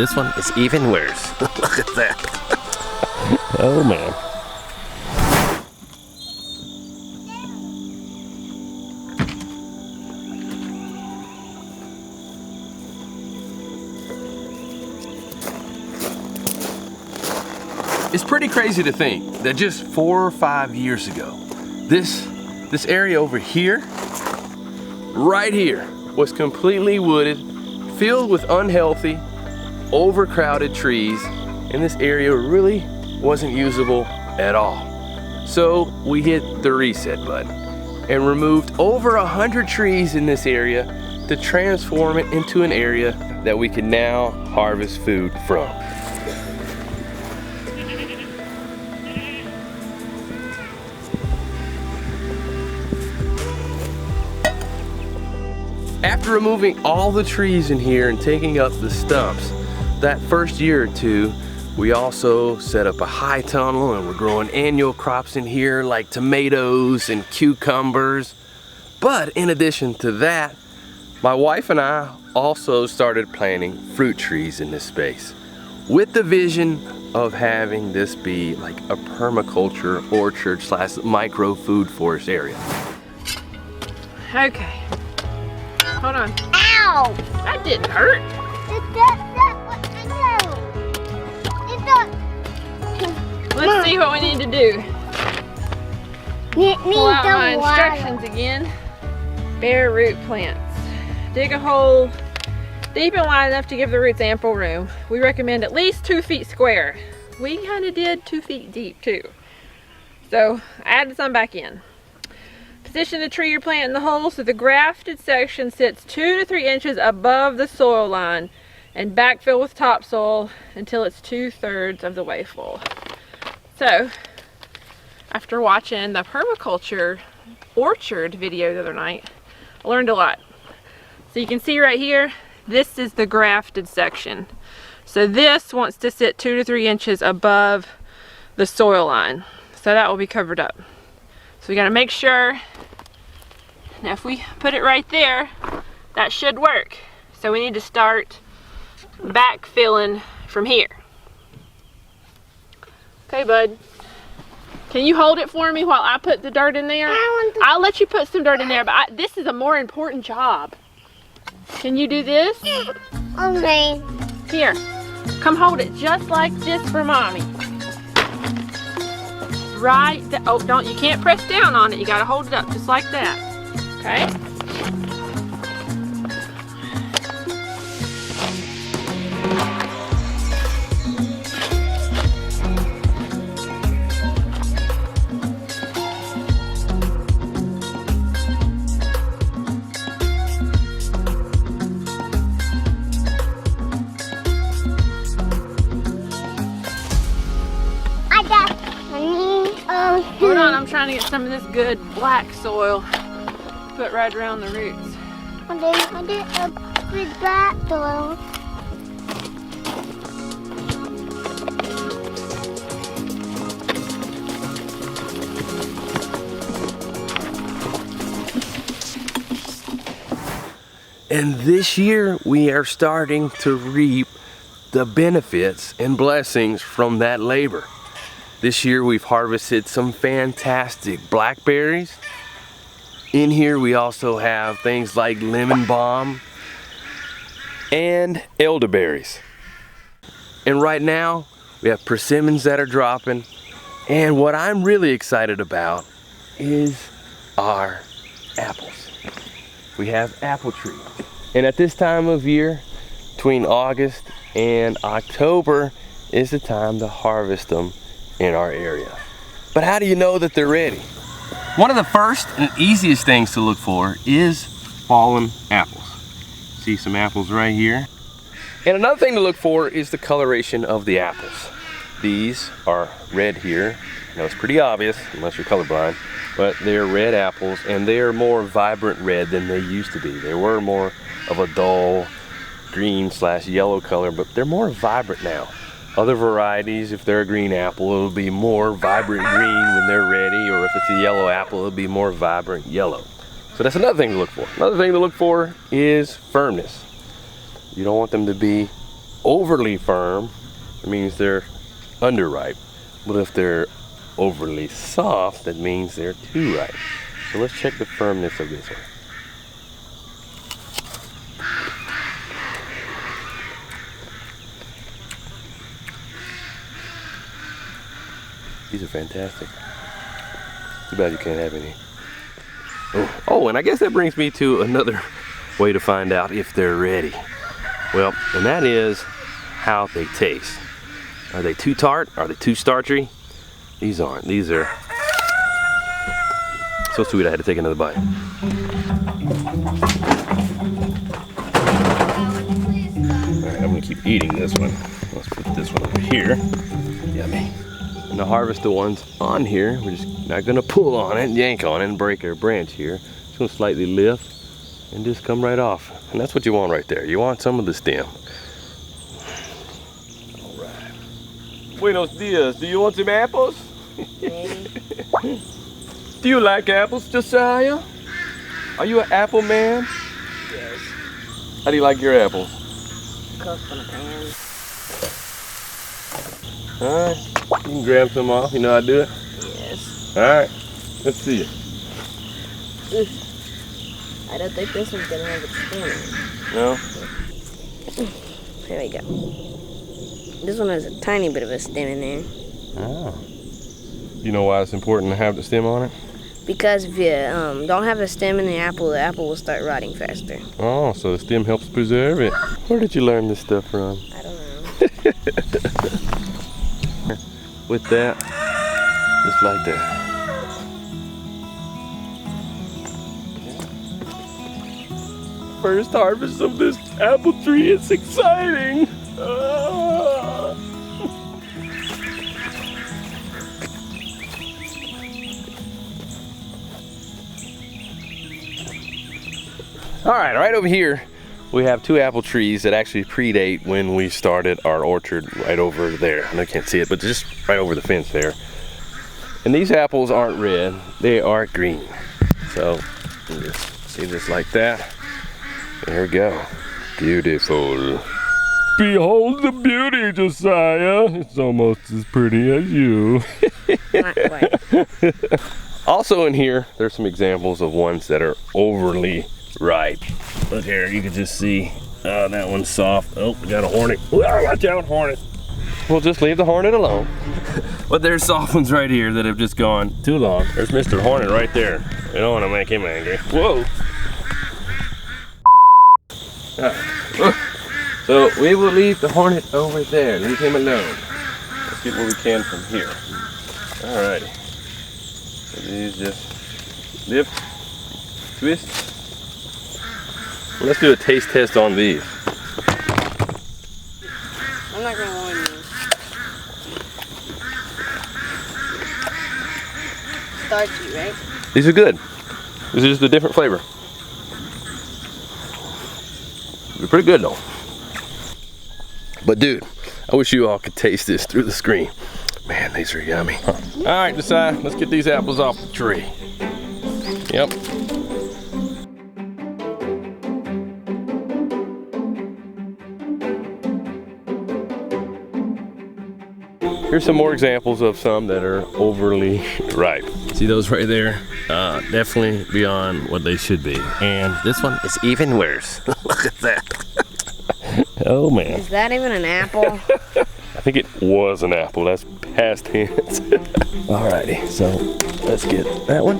This one is even worse. Look at that. Oh man. It's pretty crazy to think that just 4 or 5 years ago, this area over here, right here, was completely wooded, filled with unhealthy, overcrowded trees, and this area really wasn't usable at all. So we hit the reset button and removed over 100 trees in this area to transform it into an area that we can now harvest food from. After removing all the trees in here and taking up the stumps, that first year or two, we also set up a high tunnel and we're growing annual crops in here like tomatoes and cucumbers. But in addition to that, my wife and I also started planting fruit trees in this space with the vision of having this be like a permaculture orchard slash micro food forest area. Okay. Hold on. Ow! That didn't hurt. Let's see what we need to do. Pull out my instructions again. Bare root plants. Dig a hole deep and wide enough to give the roots ample room. We recommend at least 2 feet square. We kind of did 2 feet deep too. So add some back in. Position the tree you're planting in the hole so the grafted section sits 2 to 3 inches above the soil line, and backfill with topsoil until it's 2/3 of the way full. So, after watching the permaculture orchard video the other night, I learned a lot. So you can see right here, this is the grafted section. So this wants to sit 2 to 3 inches above the soil line. So that will be covered up. So we gotta make sure. Now if we put it right there, that should work. So we need to start backfilling from here. Okay, bud. Can you hold it for me while I put the dirt in there? I'll let you put some dirt in there, but this is a more important job. Can you do this? Okay. Here, come hold it just like this for mommy. Right, oh, you can't press down on it. You gotta hold it up just like that, okay? Hold on, I'm trying to get some of this good black soil to put right around the roots. I did a good black soil. And this year we are starting to reap the benefits and blessings from that labor. This year we've harvested some fantastic blackberries. In here we also have things like lemon balm and elderberries. And right now we have persimmons that are dropping. And what I'm really excited about is our apples. We have apple trees. And at this time of year, between August and October is the time to harvest them in our area. But how do you know that they're ready? One of the first and easiest things to look for is fallen apples. See some apples right here. And another thing to look for is the coloration of the apples. These are red here. Now it's pretty obvious unless you're colorblind, but they're red apples and they are more vibrant red than they used to be. They were more of a dull green slash yellow color, but they're more vibrant now. Other varieties, if they're a green apple, it'll be more vibrant green when they're ready, or if it's a yellow apple, it'll be more vibrant yellow. So that's another thing to look for. Another thing to look for is firmness. You don't want them to be overly firm, it means they're underripe. But if they're overly soft, that means they're too ripe. So let's check the firmness of this one. These are fantastic. Too bad you can't have any. Oh, and I guess that brings me to another way to find out if they're ready. Well, and that is how they taste. Are they too tart? Are they too starchy? These aren't. These are so sweet I had to take another bite. Alright, I'm gonna keep eating this one. Let's put this one over here. Yummy. And to harvest the ones on here, we're just not gonna pull on it, yank on it, and break our branch here. Just gonna slightly lift and just come right off. And that's what you want right there. You want some of the stem. Alright. Buenos dias. Do you want some apples? Do you like apples, Josiah? Are you an apple man? Yes. How do you like your apples? Cooked in a pan. Alright. You can grab some off. You know how to do it? Yes. Alright. Let's see it. I don't think this one's gonna have its stem. No? There we go. This one has a tiny bit of a stem in there. Oh. You know why it's important to have the stem on it? Because if you don't have a stem in the apple will start rotting faster. Oh, so the stem helps preserve it. Where did you learn this stuff from? I don't know. With that, just like that. First harvest of this apple tree, it's exciting. Ah. All right over here, we have two apple trees that actually predate when we started our orchard right over there. I know you can't see it, but just right over the fence there. And these apples aren't red, they are green. So, you just see this like that. There we go. Beautiful. Behold the beauty, Josiah. It's almost as pretty as you. Not quite. Also in here, there's some examples of ones that are overly ripe. Look here, you can just see, that one's soft. Oh, we got a hornet. Watch out, hornet. We'll just leave the hornet alone. But there's soft ones right here that have just gone too long. There's Mr. Hornet right there. We don't want to make him angry. Whoa. So we will leave the hornet over there. Leave him alone. Let's get what we can from here. Alrighty. So these just lift, twist. Well, let's do a taste test on these. I'm not gonna warn you. Starchy, right? These are good. This is just a different flavor. They're pretty good though. But dude, I wish you all could taste this through the screen. Man, these are yummy. Huh. All right, Josiah, let's get these apples off the tree. Yep. Here's some more examples of some that are overly ripe. See those right there? Definitely beyond what they should be. And this one is even worse. Look at that. Oh man. Is that even an apple? I think it was an apple. That's past tense. Alrighty, so let's get that one.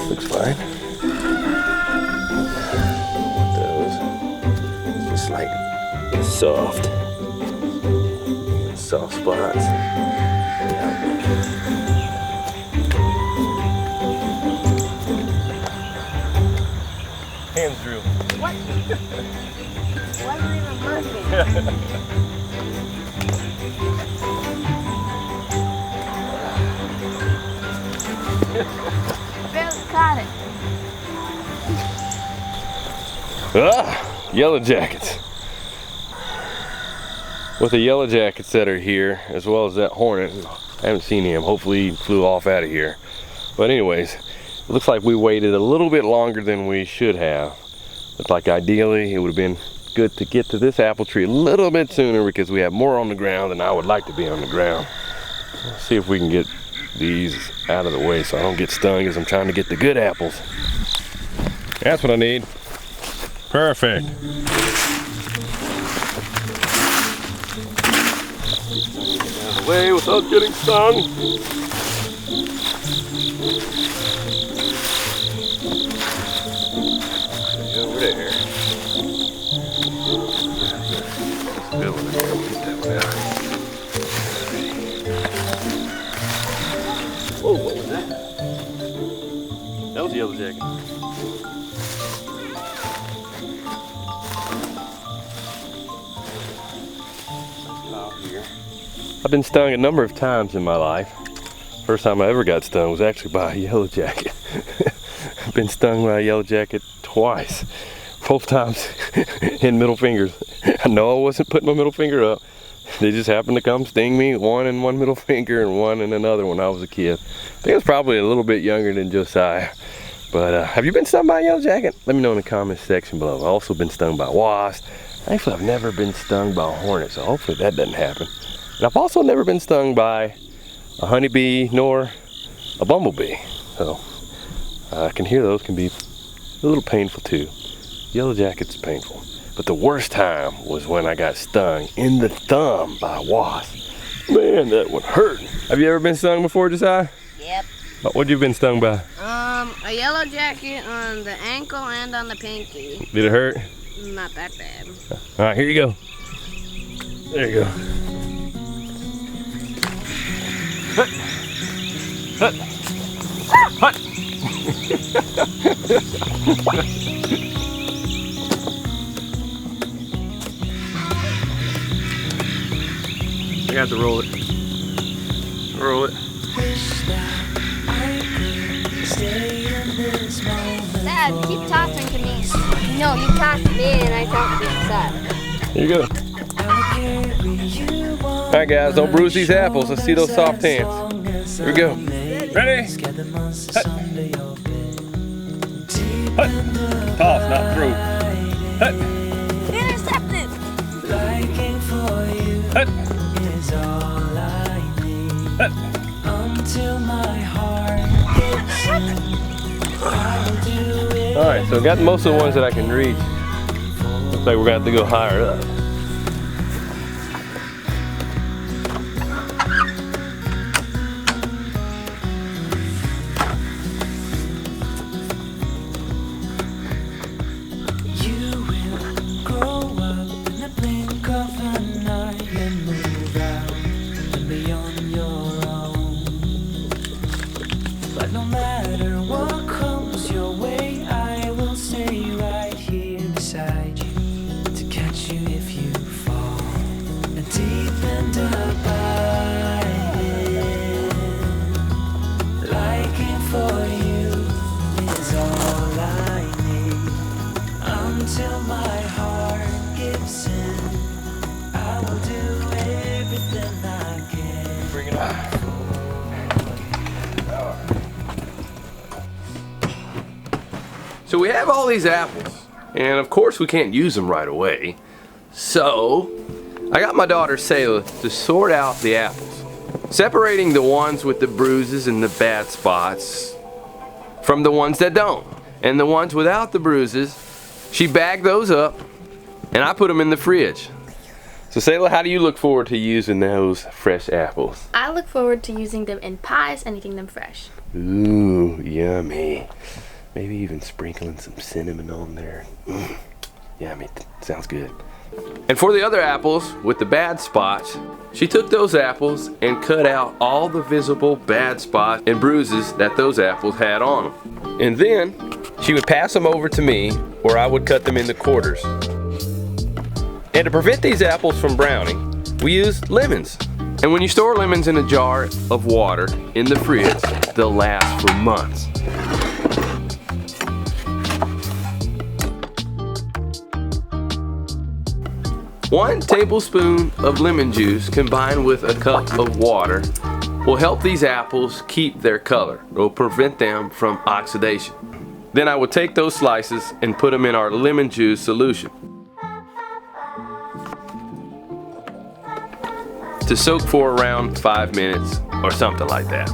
Looks fine. Those just like soft spots. Hands drew. What? Wasn't even working. Bill's caught it. Ah, yellow jackets. With the yellow jackets that are here, as well as that hornet, I haven't seen him. Hopefully he flew off out of here. But anyways, it looks like we waited a little bit longer than we should have. Looks like ideally it would have been good to get to this apple tree a little bit sooner because we have more on the ground than I would like to be on the ground. Let's see if we can get these out of the way so I don't get stung as I'm trying to get the good apples. That's what I need. Perfect. Out of the way without getting stung. Over there. Good one there. We'll get that one out. Whoa, what was that? That was a yellow jacket. I've been stung a number of times in my life. First time I ever got stung was actually by a yellow jacket. I've been stung by a yellow jacket twice. Both times in middle fingers. I know I wasn't putting my middle finger up. They just happened to come sting me, one in one middle finger and one in another when I was a kid. I think I was probably a little bit younger than Josiah. But have you been stung by a yellow jacket? Let me know in the comments section below. I've also been stung by wasps. Actually, I've never been stung by a hornet, so hopefully that doesn't happen. And I've also never been stung by a honeybee nor a bumblebee. So I can hear those can be a little painful too. Yellow jacket's painful. But the worst time was when I got stung in the thumb by a wasp. Man, that one hurt. Have you ever been stung before, Josiah? Yep. What you been stung by? A yellow jacket on the ankle and on the pinky. Did it hurt? Not that bad. All right, here you go. There you go. Hut. Hut. Hut. I got to roll it. Roll it. Dad, keep tossing to me. No, you toss to me and I toss to the side. Here you go. Alright guys, don't bruise these apples. Let's see those soft hands. Here we go. Ready? Hut. Hut. Toss, not throw. Hut. Intercepted. Hut. Hut. Alright, so I got most of the ones that I can reach. Looks like we're going to have to go higher up. So we have all these apples, and of course we can't use them right away. So I got my daughter Selah to sort out the apples, separating the ones with the bruises and the bad spots from the ones that don't. And the ones without the bruises, she bagged those up and I put them in the fridge. So Selah, how do you look forward to using those fresh apples? I look forward to using them in pies and eating them fresh. Ooh, yummy. Maybe even sprinkling some cinnamon on there. Yummy, sounds good. And for the other apples with the bad spots, she took those apples and cut out all the visible bad spots and bruises that those apples had on them. And then she would pass them over to me, where I would cut them into quarters. And to prevent these apples from browning, we use lemons. And when you store lemons in a jar of water in the fridge, they'll last for months. One tablespoon of lemon juice combined with a cup of water will help these apples keep their color. It will prevent them from oxidation. Then I would take those slices and put them in our lemon juice solution. to soak for around 5 minutes or something like that.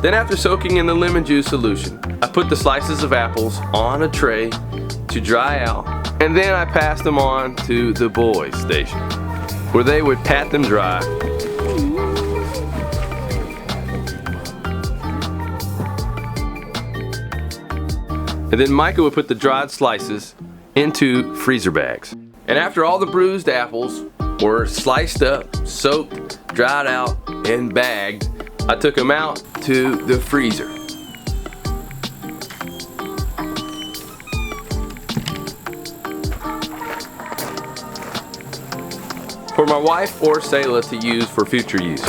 Then after soaking in the lemon juice solution, I put the slices of apples on a tray to dry out, and then I passed them on to the boys' station, where they would pat them dry. And then Micah would put the dried slices into freezer bags. And after all the bruised apples were sliced up, soaked, dried out, and bagged, I took them out to the freezer. For my wife or Selah to use for future use.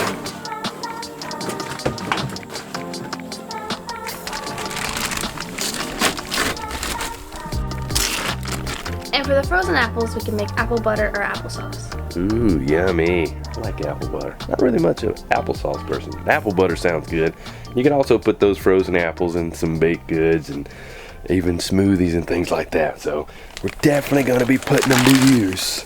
And for the frozen apples, we can make apple butter or applesauce. Ooh, yummy. I like apple butter. Not really much of an applesauce person. Apple butter sounds good. You can also put those frozen apples in some baked goods and even smoothies and things like that. So we're definitely going to be putting them to use.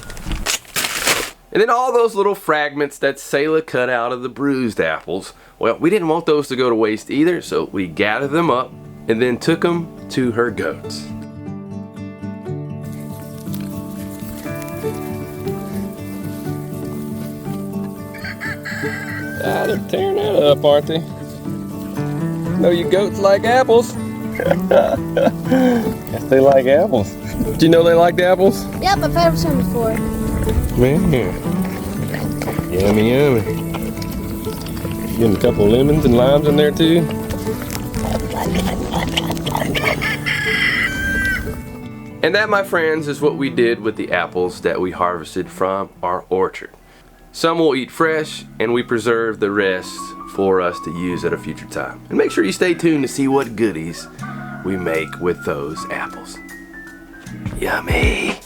And then all those little fragments that Selah cut out of the bruised apples, well, we didn't want those to go to waste either, so we gathered them up and then took them to her goats. Ah, they're tearing that up, aren't they? No, you goats like apples. Guess they like apples. Did you know they liked apples? Yep, I've had some before. Man, yummy, yummy. Getting a couple of lemons and limes in there too. And that, my friends, is what we did with the apples that we harvested from our orchard. Some we'll eat fresh, and we preserve the rest for us to use at a future time. And make sure you stay tuned to see what goodies we make with those apples. Yummy!